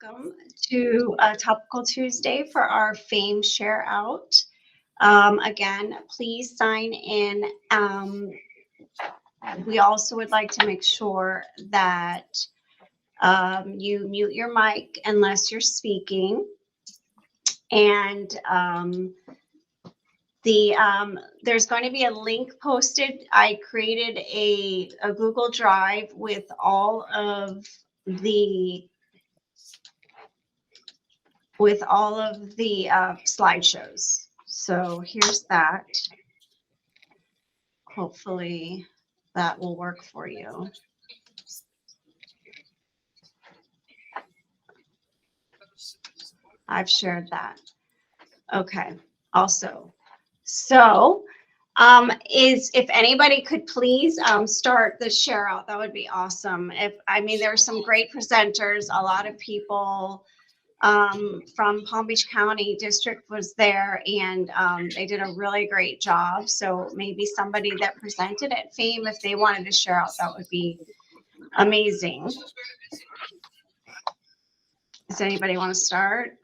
welcome to Topical Tuesday for our Fame Share Out. Again, please sign in. We also would like to make sure that you mute your mic unless you're speaking. And there's going to be a link posted. I created a Google Drive with all of the slideshows. So here's that. Hopefully that will work for you. I've shared that. Okay. Also, so if anybody could please start the share out, that would be awesome. There were some great presenters, a lot of people from Palm Beach County District was there, and they did a really great job. So maybe somebody that presented at Fame, if they wanted to share out, that would be amazing. Does anybody want to start?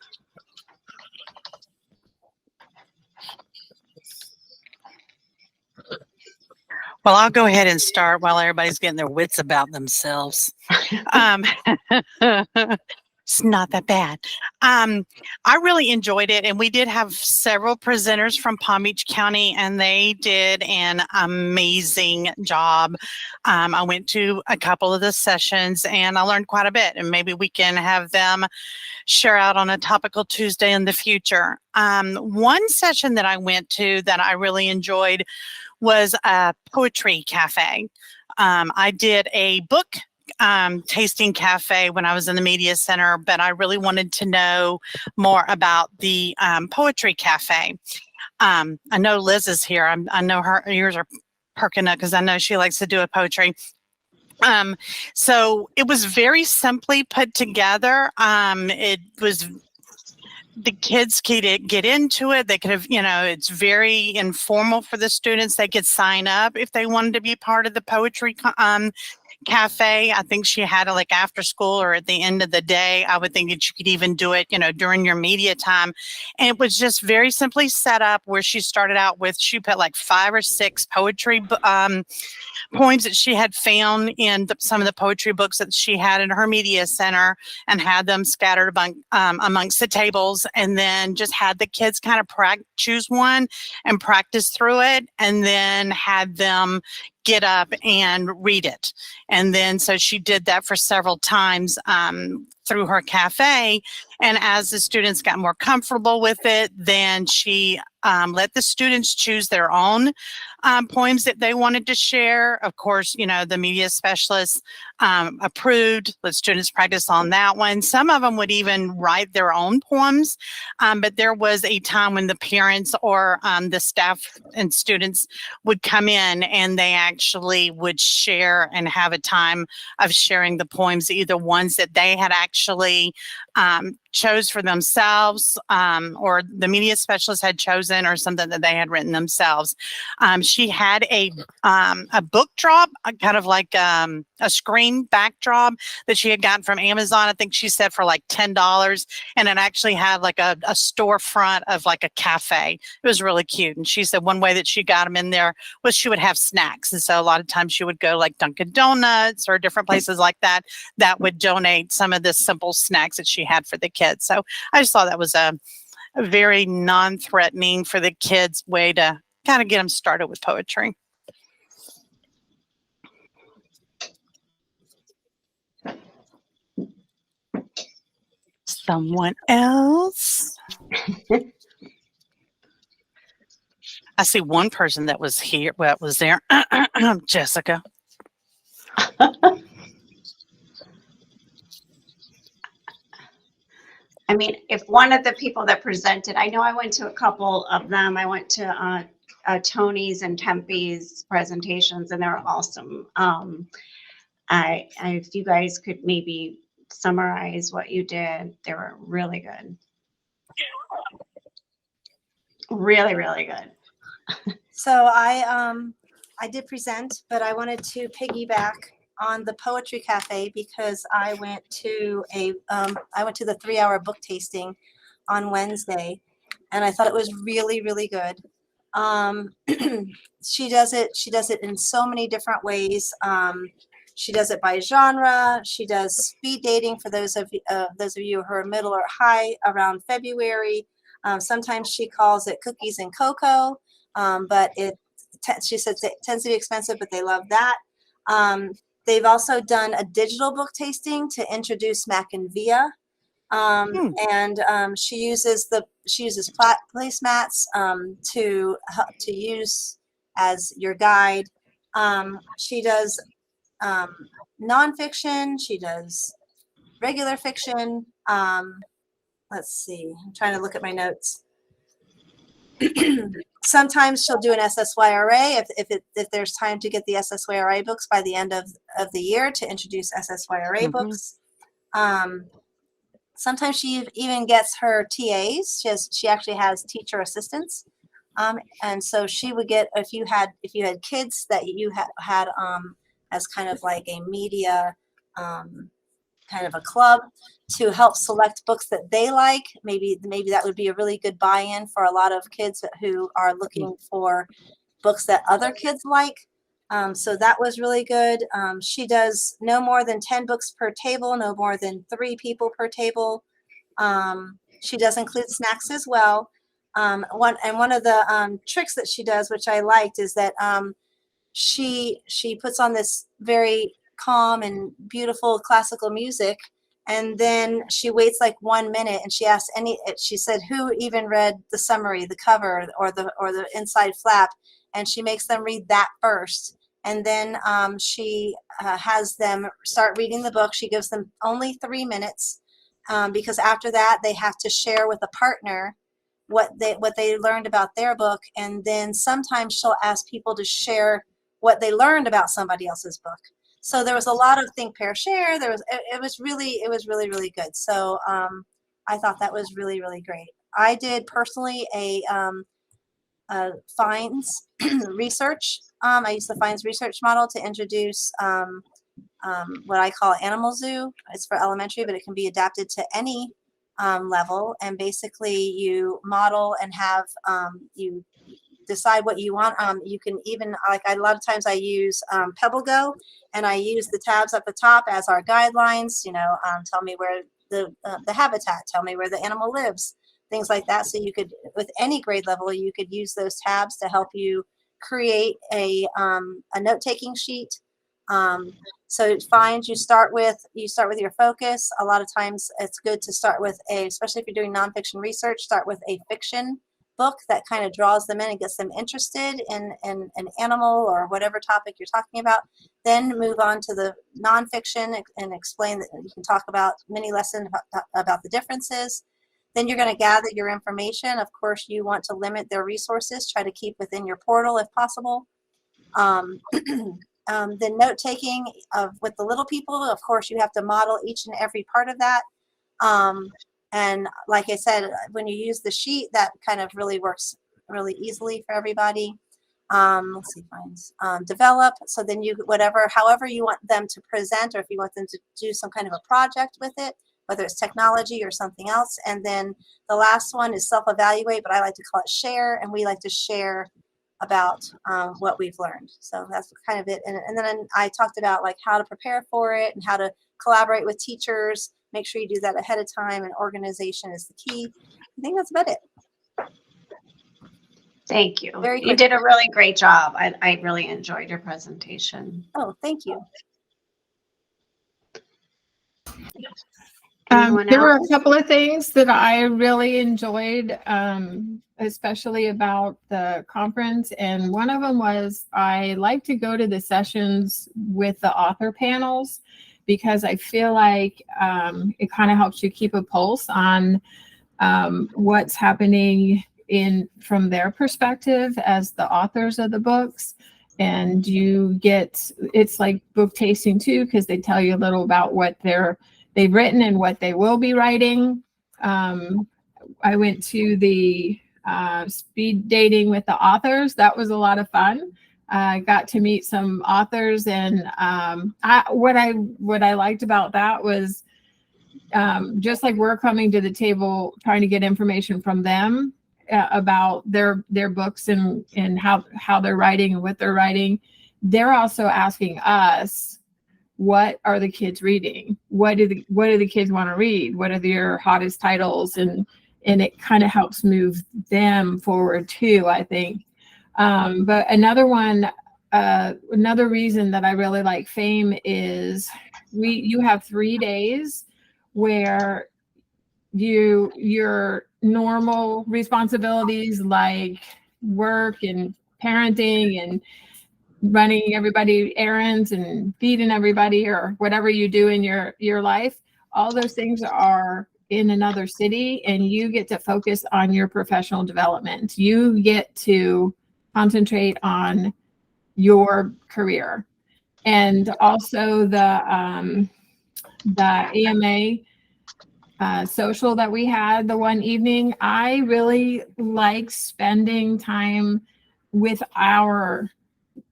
Well, I'll go ahead and start while everybody's getting their wits about themselves. It's not that bad. I really enjoyed it, and we did have several presenters from Palm Beach County, and they did an amazing job. I went to a couple of the sessions, and I learned quite a bit, and maybe we can have them share out on a Topical Tuesday in the future. One session that I went to that I really enjoyed was a poetry cafe. I did a book tasting cafe when I was in the media center, but I really wanted to know more about the poetry cafe. I know Liz is here. I know her ears are perking up because I know she likes to do a poetry. So it was very simply put together. It was, the kids could get into it. They could have, it's very informal for the students. They could sign up if they wanted to be part of the poetry cafe. I think she had it like after school or at the end of the day. I would think that you could even do it, during your media time. And it was just very simply set up where she started out with, she put like 5 or 6 poetry poems that she had found in some of the poetry books that she had in her media center, and had them scattered amongst the tables, and then just had the kids kind of choose one and practice through it, and then had them get up and read it. And then so she did that for several times through her cafe. And as the students got more comfortable with it, then she let the students choose their own poems that they wanted to share. Of course, the media specialists approved, let students practice on that one. Some of them would even write their own poems, but there was a time when the parents or the staff and students would come in, and they actually would share and have a time of sharing the poems, either ones that they had actually chose for themselves, or the media specialist had chosen, or something that they had written themselves. She had a book drop, kind of like a screen backdrop that she had gotten from Amazon. I think she said for like $10, and it actually had like a storefront of like a cafe. It was really cute. And she said one way that she got them in there was she would have snacks. And so a lot of times she would go like Dunkin' Donuts or different places like that would donate some of the simple snacks that she had for the kids. So I just thought that was a very non-threatening for the kids way to kind of get them started with poetry. Someone else? I see one person that was here, was there. Jessica. If one of the people that presented, I know I went to a couple of them. I went to Tony's and Tempe's presentations, and they were awesome. If you guys could maybe summarize what you did, they were really good. Really, really good. So I did present, but I wanted to piggyback on the Poetry Cafe because I went to the 3-hour book tasting on Wednesday, and I thought it was really, really good. She does it in so many different ways. She does it by genre. She does speed dating for those of you who are middle or high around February. Sometimes she calls it cookies and cocoa, but she says it tends to be expensive, but they love that. They've also done a digital book tasting to introduce Mac and Via. She uses placemats to use as your guide. She does nonfiction. She does regular fiction. Let's see. I'm trying to look at my notes. Sometimes she'll do an SSYRA if there's time to get the SSYRA books by the end of the year to introduce SSYRA books. Sometimes she even gets her TAs. She actually has teacher assistants, and so she would get if you had kids that you had as kind of like a media kind of a club to help select books that they like. Maybe that would be a really good buy-in for a lot of kids who are looking for books that other kids like. So that was really good. She does no more than 10 books per table, no more than 3 people per table. She does include snacks as well. One of the tricks that she does, which I liked, is that she puts on this very calm and beautiful classical music, and then she waits like 1 minute and she asks she said who even read the summary, the cover, or the inside flap, and she makes them read that first, and then she has them start reading the book. She gives them only 3 minutes because after that they have to share with a partner what they learned about their book, and then sometimes she'll ask people to share what they learned about somebody else's book. So there was a lot of think, pair, share. It was really, really good. So I thought that was really, really great. I did personally a Fines research. I used the Fines research model to introduce what I call Animal Zoo. It's for elementary, but it can be adapted to any level. And basically you model and have, you decide what you want. You can even, a lot of times I use PebbleGo, and I use the tabs at the top as our guidelines, tell me where the habitat, tell me where the animal lives, things like that. So you could, with any grade level, you could use those tabs to help you create a note-taking sheet. So Find, you start with your focus. A lot of times it's good to start with especially if you're doing nonfiction research, start with a fiction book that kind of draws them in and gets them interested in an animal or whatever topic you're talking about. Then move on to the nonfiction and explain that you can talk about mini lesson about the differences. Then you're going to gather your information. Of course, you want to limit their resources, try to keep within your portal if possible. The note taking with the little people, of course, you have to model each and every part of that. And like I said, when you use the sheet, that kind of really works really easily for everybody. Let's see, develop. So then however you want them to present, or if you want them to do some kind of a project with it, whether it's technology or something else. And then the last one is self-evaluate, but I like to call it share, and we like to share about what we've learned. So that's kind of it. And then I talked about like how to prepare for it and how to collaborate with teachers. Make sure you do that ahead of time, and organization is the key. I think that's about it. Thank you. You did a really great job. I really enjoyed your presentation. Oh, thank you. There were a couple of things that I really enjoyed, especially about the conference. And one of them was I like to go to the sessions with the author panels, because I feel like it kind of helps you keep a pulse on what's happening from their perspective as the authors of the books. And it's like book tasting too, because they tell you a little about what they've written and what they will be writing. I went to the speed dating with the authors. That was a lot of fun. I got to meet some authors, and what I liked about that was just like we're coming to the table trying to get information from them about their books and how they're writing and what they're writing. They're also asking us, what are the kids reading? What do the kids want to read? What are their hottest titles? And it kind of helps move them forward too, I think. But another reason that I really like FAME is you have 3 days where your normal responsibilities like work and parenting and running everybody errands and feeding everybody or whatever you do in your life, all those things are in another city, and you get to focus on your professional development. You get to concentrate on your career. And also the AMA social that we had the one evening, I really like spending time with our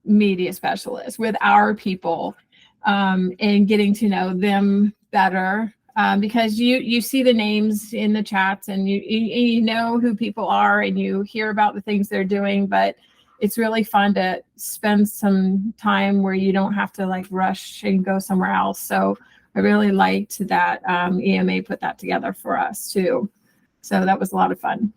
media specialists, with our people, and getting to know them better, because you see the names in the chats, and you know who people are, and you hear about the things they're doing, but it's really fun to spend some time where you don't have to like rush and go somewhere else. So I really liked that EMA put that together for us too. So that was a lot of fun.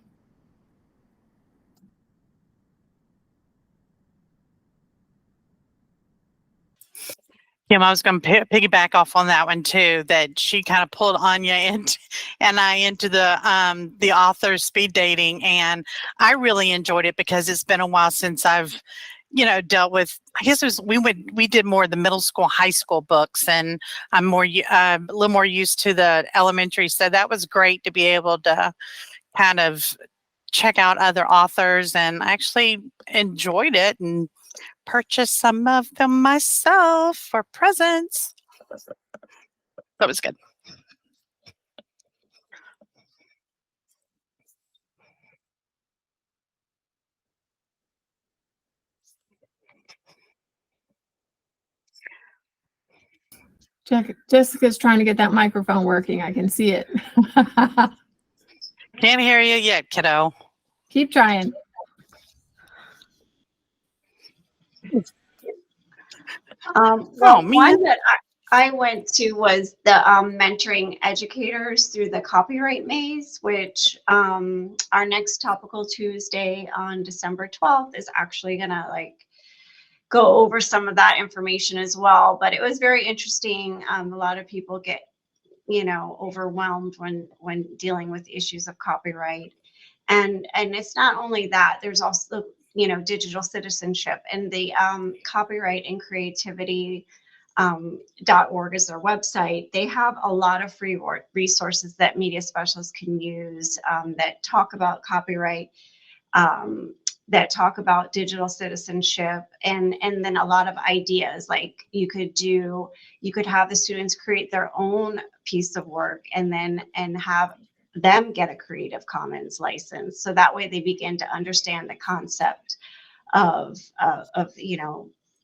Kim, I was going to piggyback off on that one too, that she kind of pulled Anya and I into the author's speed dating. And I really enjoyed it because it's been a while since I've, dealt with, I guess we did more of the middle school, high school books, and I'm a little more used to the elementary. So that was great to be able to kind of check out other authors, and I actually enjoyed it and purchased some of them myself for presents. That was good. Jessica's trying to get that microphone working. I can see it. Can't hear you yet, kiddo. Keep trying. One that I went to was the mentoring educators through the copyright maze, which our next Topical Tuesday on December 12th is actually gonna go over some of that information as well. But it was very interesting. A lot of people get overwhelmed when dealing with issues of copyright, and it's not only that. There's also digital citizenship, and the copyright and creativity .org is their website. They have a lot of free resources that media specialists can use that talk about copyright, that talk about digital citizenship, and then a lot of ideas. Like you could have the students create their own piece of work and have them get a Creative Commons license. So that way they begin to understand the concept of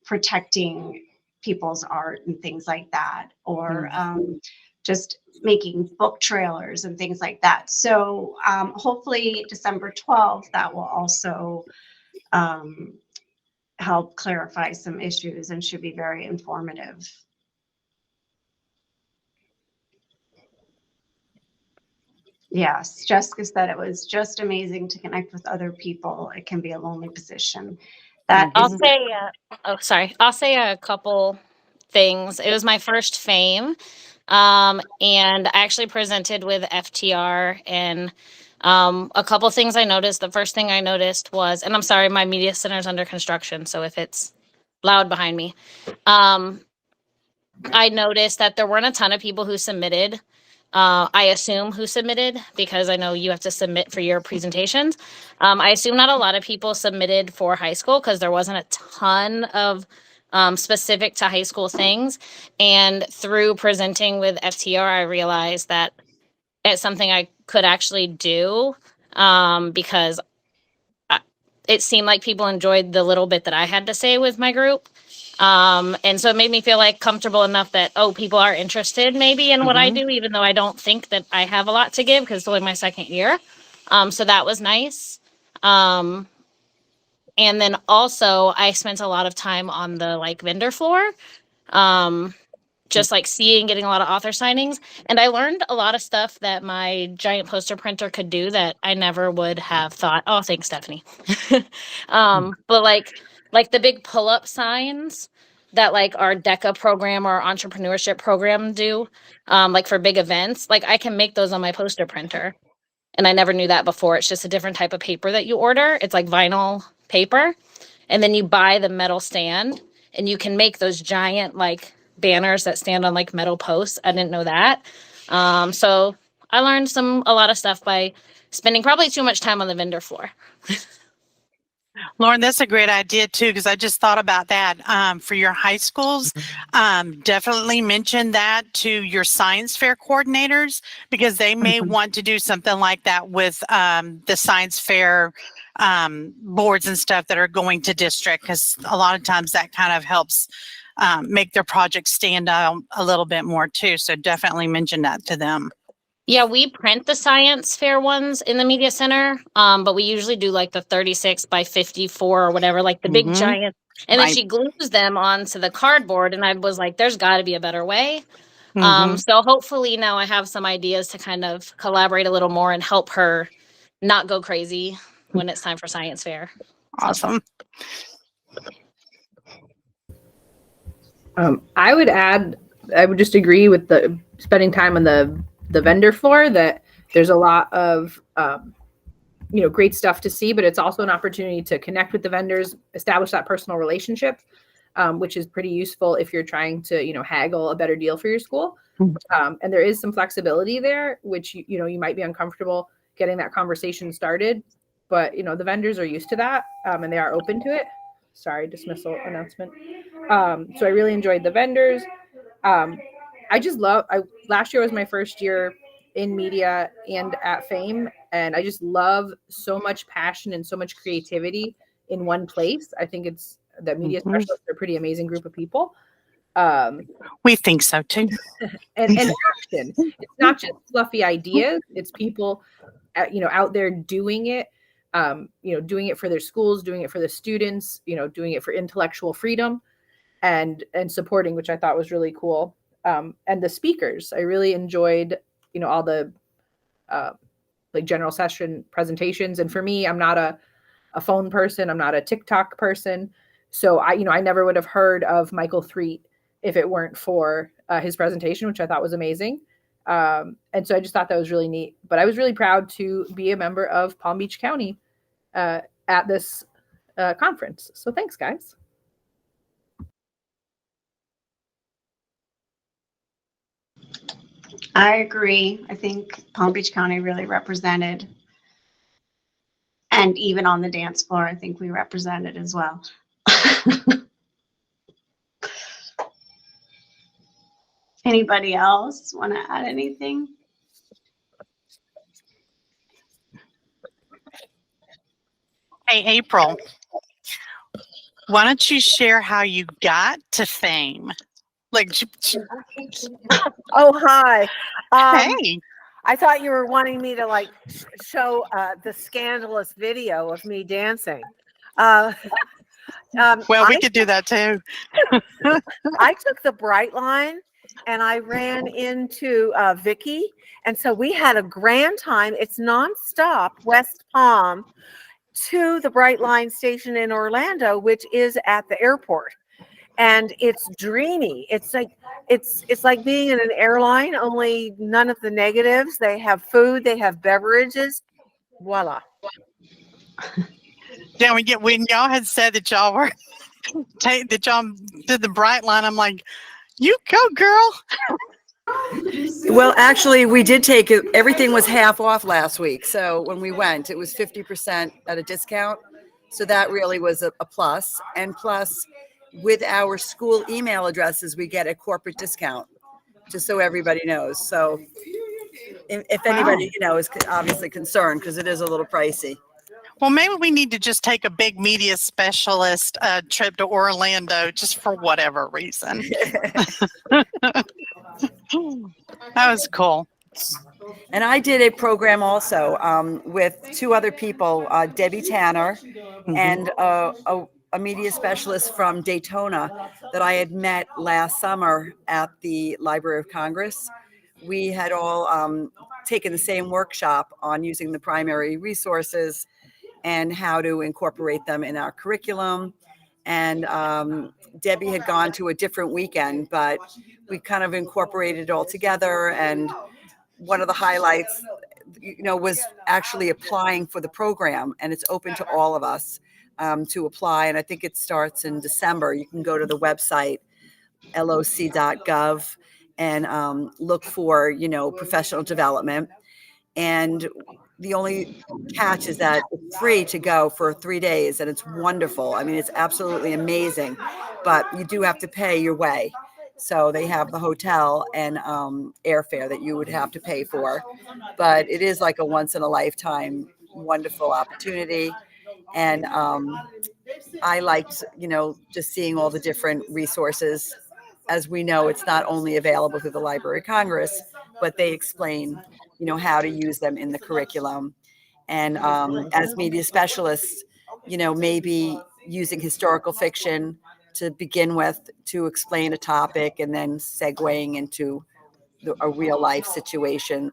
protecting people's art and things like that, or just making book trailers and things like that. So hopefully December 12th, that will also help clarify some issues and should be very informative. Yes, Jessica said it was just amazing to connect with other people. It can be a lonely position. I'll say a couple things. It was my first FAME, and I actually presented with FTR, and a couple things I noticed. The first thing I noticed was, and I'm sorry, my media center is under construction, so if it's loud behind me, I noticed that there weren't a ton of people who submitted. I assume who submitted, because I know you have to submit for your presentations. I assume not a lot of people submitted for high school because there wasn't a ton of specific to high school things. And through presenting with FTR, I realized that it's something I could actually do, because it seemed like people enjoyed the little bit that I had to say with my group. And so it made me feel like comfortable enough that, oh, people are interested maybe in what I do, even though I don't think that I have a lot to give because it's only my second year. So that was nice. And then also I spent a lot of time on the like vendor floor. Just like getting a lot of author signings. And I learned a lot of stuff that my giant poster printer could do that I never would have thought. Oh, thanks, Stephanie. But like the big pull-up signs that like our DECA program or entrepreneurship program do, like for big events, like I can make those on my poster printer. And I never knew that before. It's just a different type of paper that you order. It's like vinyl paper. And then you buy the metal stand and you can make those giant like banners that stand on like metal posts. I didn't know that. So I learned a lot of stuff by spending probably too much time on the vendor floor. Lauren, that's a great idea too, because I just thought about that for your high schools. Definitely mention that to your science fair coordinators, because they may want to do something like that with the science fair boards and stuff that are going to district, because a lot of times that kind of helps make their project stand out a little bit more too. So definitely mention that to them. Yeah, we print the science fair ones in the media center, but we usually do like the 36 by 54 or whatever, like the big giant. And then she glues them onto the cardboard. And I was like, there's got to be a better way. So hopefully now I have some ideas to kind of collaborate a little more and help her not go crazy when it's time for science fair. Awesome. I would just agree with the spending time on the vendor floor, that there's a lot of great stuff to see, but it's also an opportunity to connect with the vendors, establish that personal relationship, which is pretty useful if you're trying to haggle a better deal for your school. And there is some flexibility there, which you might be uncomfortable getting that conversation started, but the vendors are used to that, and they are open to it. Sorry, dismissal announcement. So I really enjoyed the vendors. Last year was my first year in media and at Fame, and I just love so much passion and so much creativity in one place. I think it's that media specialists are a pretty amazing group of people. We think so too. and action. It's not just fluffy ideas. It's people, out there doing it. Doing it for their schools, doing it for the students. Doing it for intellectual freedom, and supporting, which I thought was really cool. And the speakers, I really enjoyed, all the like general session presentations. And for me, I'm not a phone person. I'm not a TikTok person. So I never would have heard of Michael Threet if it weren't for his presentation, which I thought was amazing. And so I just thought that was really neat. But I was really proud to be a member of Palm Beach County at this conference. So thanks, guys. I agree. I think Palm Beach County really represented. And even on the dance floor, I think we represented as well. Anybody else want to add anything? Hey, April, why don't you share how you got to Fame? Oh, hi. Hey. I thought you were wanting me to show the scandalous video of me dancing. Well, we could do that too. I took the Bright Line and I ran into Vicky. And so we had a grand time. It's nonstop West Palm to the Bright Line station in Orlando, which is at the airport. And it's dreamy. It's like being in an airline, only none of the negatives. They have food, they have beverages. Voila. Yeah, when y'all had said that y'all were that y'all did the Bright Line, I'm like, you go, girl. Well, actually, we did take it. Everything was half off last week. So when we went, it was 50% at a discount. So that really was a plus. And plus, with our school email addresses, we get a corporate discount, just so everybody knows. So if anybody, is obviously concerned, because it is a little pricey. Well, maybe we need to just take a big media specialist trip to Orlando just for whatever reason. That was cool. And I did a program also with two other people, Debbie Tanner and a media specialist from Daytona that I had met last summer at the Library of Congress. We had all taken the same workshop on using the primary resources and how to incorporate them in our curriculum. And Debbie had gone to a different weekend, but we kind of incorporated it all together. And one of the highlights, was actually applying for the program, and it's open to all of us to apply. And I think it starts in December. You can go to the website, loc.gov, and look for, professional development. And the only catch is that it's free to go for 3 days, and it's wonderful. I mean, it's absolutely amazing, but you do have to pay your way. So they have the hotel and airfare that you would have to pay for, but it is like a once in a lifetime wonderful opportunity. And I liked, just seeing all the different resources. As we know, it's not only available through the Library of Congress, but they explain, how to use them in the curriculum. And as media specialists, maybe using historical fiction to begin with to explain a topic, and then segueing into a real life situation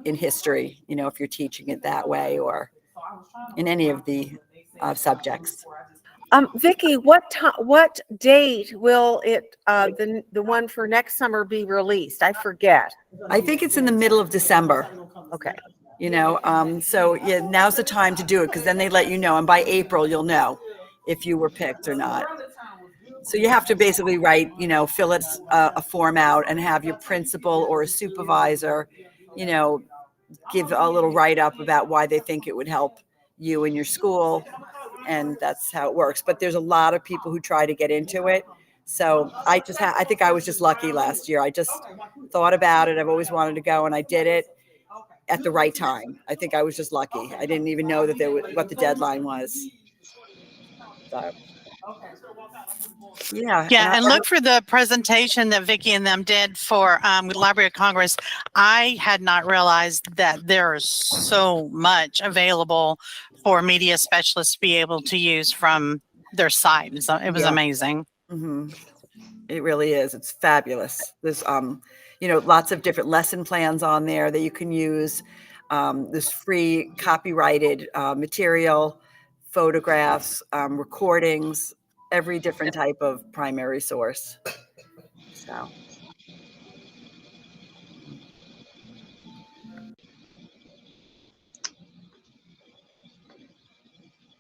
in history, if you're teaching it that way, or in any of the subjects. Vicki, what date will it the one for next summer be released? I forget. I think it's in the middle of December. Okay. So yeah, now's the time to do it, because then they let you know, and by April you'll know if you were picked or not. So you have to basically write, fill it a form out, and have your principal or a supervisor, give a little write-up about why they think it would help you in your school. And that's how it works. But there's a lot of people who try to get into it. So I think I was just lucky last year. I just thought about it. I've always wanted to go, and I did it at the right time. I think I was just lucky. I didn't even know that what the deadline was. So. Yeah, and look for the presentation that Vicki and them did for Library of Congress. I had not realized that there is so much available for media specialists to be able to use from their site. It was amazing. Mm-hmm. It really is. It's fabulous. There's lots of different lesson plans on there that you can use. There's free copyrighted material, photographs, recordings, every different type of primary source. So.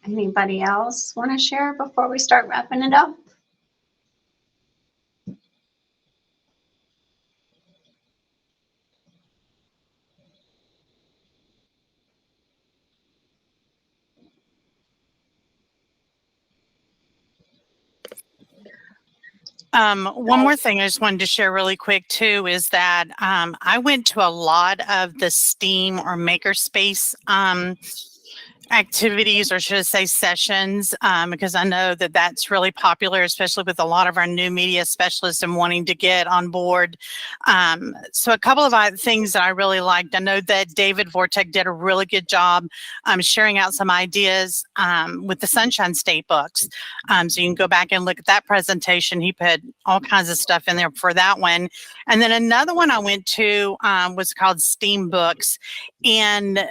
Anybody else want to share before we start wrapping it up? One more thing I just wanted to share really quick too is that I went to a lot of the STEAM or makerspace activities, or should I say sessions, because I know that that's really popular, especially with a lot of our new media specialists and wanting to get on board. So a couple of things that I really liked. I know that David Vortek did a really good job sharing out some ideas with the Sunshine State books. So you can go back and look at that presentation. He put all kinds of stuff in there for that one. And then another one I went to was called STEAM Books. And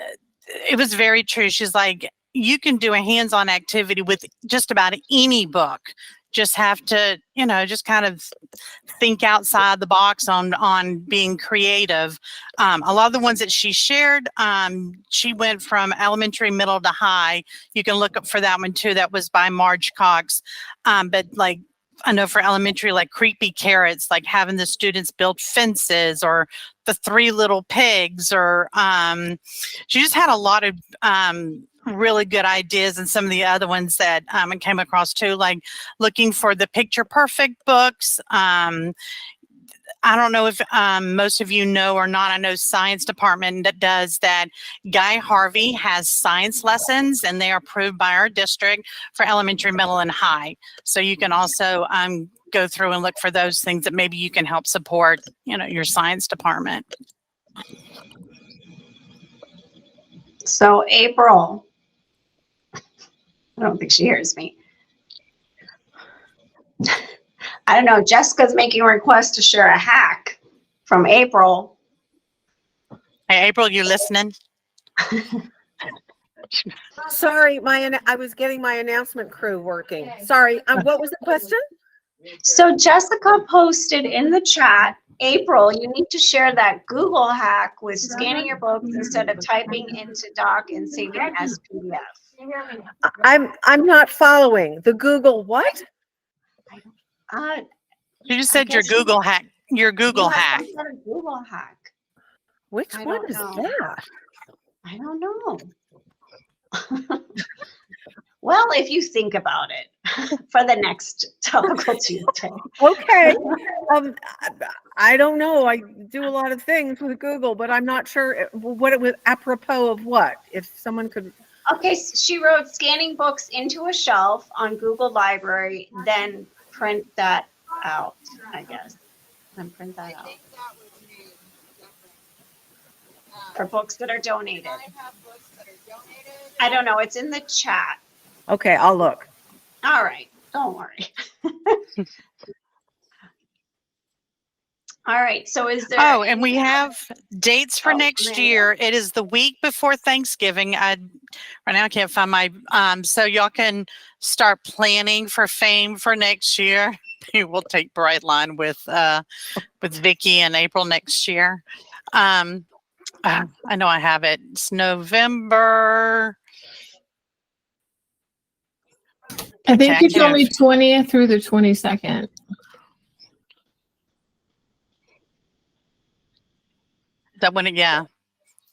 it was very true. She's like, you can do a hands-on activity with just about any book. Just have to, just kind of think outside the box on being creative. A lot of the ones that she shared, she went from elementary, middle to high. You can look up for that one too. That was by Marge Cox. But like, I know for elementary, like Creepy Carrots, like having the students build fences, or the Three Little Pigs, or she just had a lot of really good ideas. And some of the other ones that I came across too, like looking for the Picture Perfect books. I don't know if most of you know or not. I know science department that does that. Guy Harvey has science lessons, and they are approved by our district for elementary, middle, and high. So you can also go through and look for those things that maybe you can help support, your science department. So April, I don't think she hears me. I don't know. Jessica's making a request to share a hack from April. Hey, April, you listening? Sorry, I was getting my announcement crew working. Sorry, what was the question? So Jessica posted in the chat, April, you need to share that Google hack with scanning your books instead of typing into Doc and saving as PDF. I'm not following the Google what? You just said your Google hack. Your Google hack. Some sort of Google hack. Which one is that? I don't know. Well, if you think about it for the next Topical Tuesday. Okay. I don't know. I do a lot of things with Google, but I'm not sure what it was apropos of what. If someone could. Okay, so she wrote scanning books into a shelf on Google Library, then print that out, I guess. Then print that out. For books that are donated. I don't know. It's in the chat. Okay, I'll look. All right. Don't worry. All right. So is there? Oh, and we have dates for next year. It is the week before Thanksgiving. Right now I can't find my, so y'all can start planning for fame for next year. We'll take Brightline with Vicky in April next year. I know I have it. It's November. I think it's only 20th through the 22nd. That one, yeah.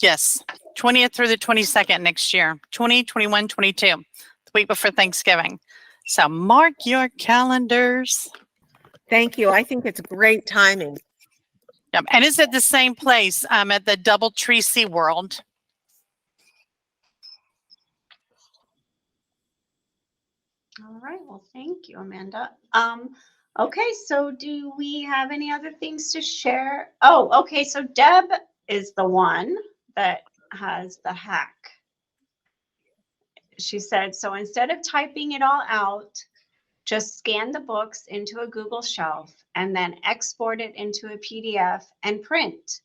Yes. 20th through the 22nd next year. 20, 21, 22. The week before Thanksgiving. So mark your calendars. Thank you. I think it's great timing. Yep. And it's at the same place at the Doubletree SeaWorld. All right. Well, thank you, Amanda. Okay. So do we have any other things to share? Oh, okay. So Deb is the one that has the hack. She said, so instead of typing it all out, just scan the books into a Google shelf and then export it into a PDF and print.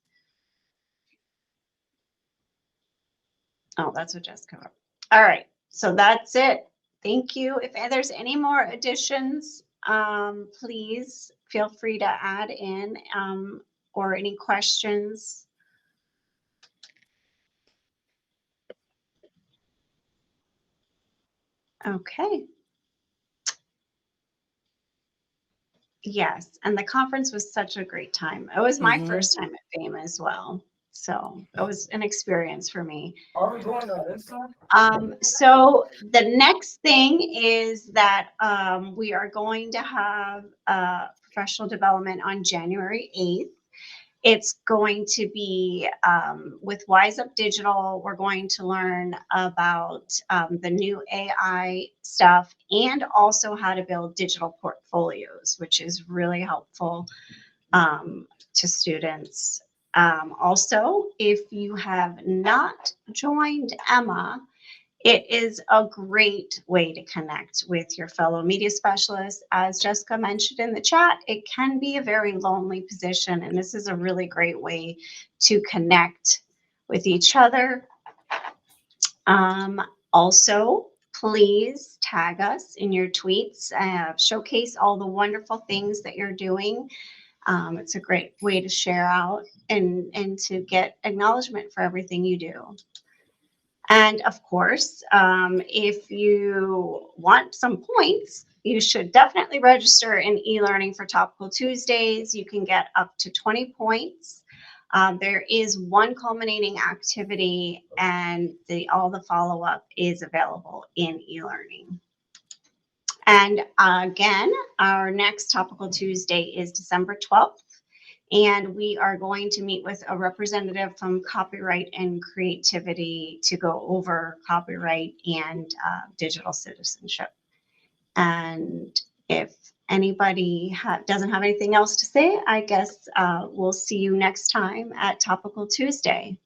Oh, that's what Jessica wrote. All right. So that's it. Thank you. If there's any more additions, please feel free to add in or any questions. Okay. Yes, and the conference was such a great time. It was my first time at FAME as well. So it was an experience for me. Are we going on this one? So the next thing is that we are going to have professional development on January 8th. It's going to be with Wise Up Digital. We're going to learn about the new AI stuff and also how to build digital portfolios, which is really helpful to students. Also, if you have not joined Emma, it is a great way to connect with your fellow media specialists. As Jessica mentioned in the chat, it can be a very lonely position, and this is a really great way to connect with each other. Also, please tag us in your tweets, showcase all the wonderful things that you're doing. It's a great way to share out and to get acknowledgement for everything you do. And of course, if you want some points, you should definitely register in e-learning for Topical Tuesdays. You can get up to 20 points. There is one culminating activity, and all the follow-up is available in e-learning. And again, our next Topical Tuesday is December 12th. And we are going to meet with a representative from Copyright and Creativity to go over copyright and digital citizenship. And if anybody doesn't have anything else to say, I guess we'll see you next time at Topical Tuesday.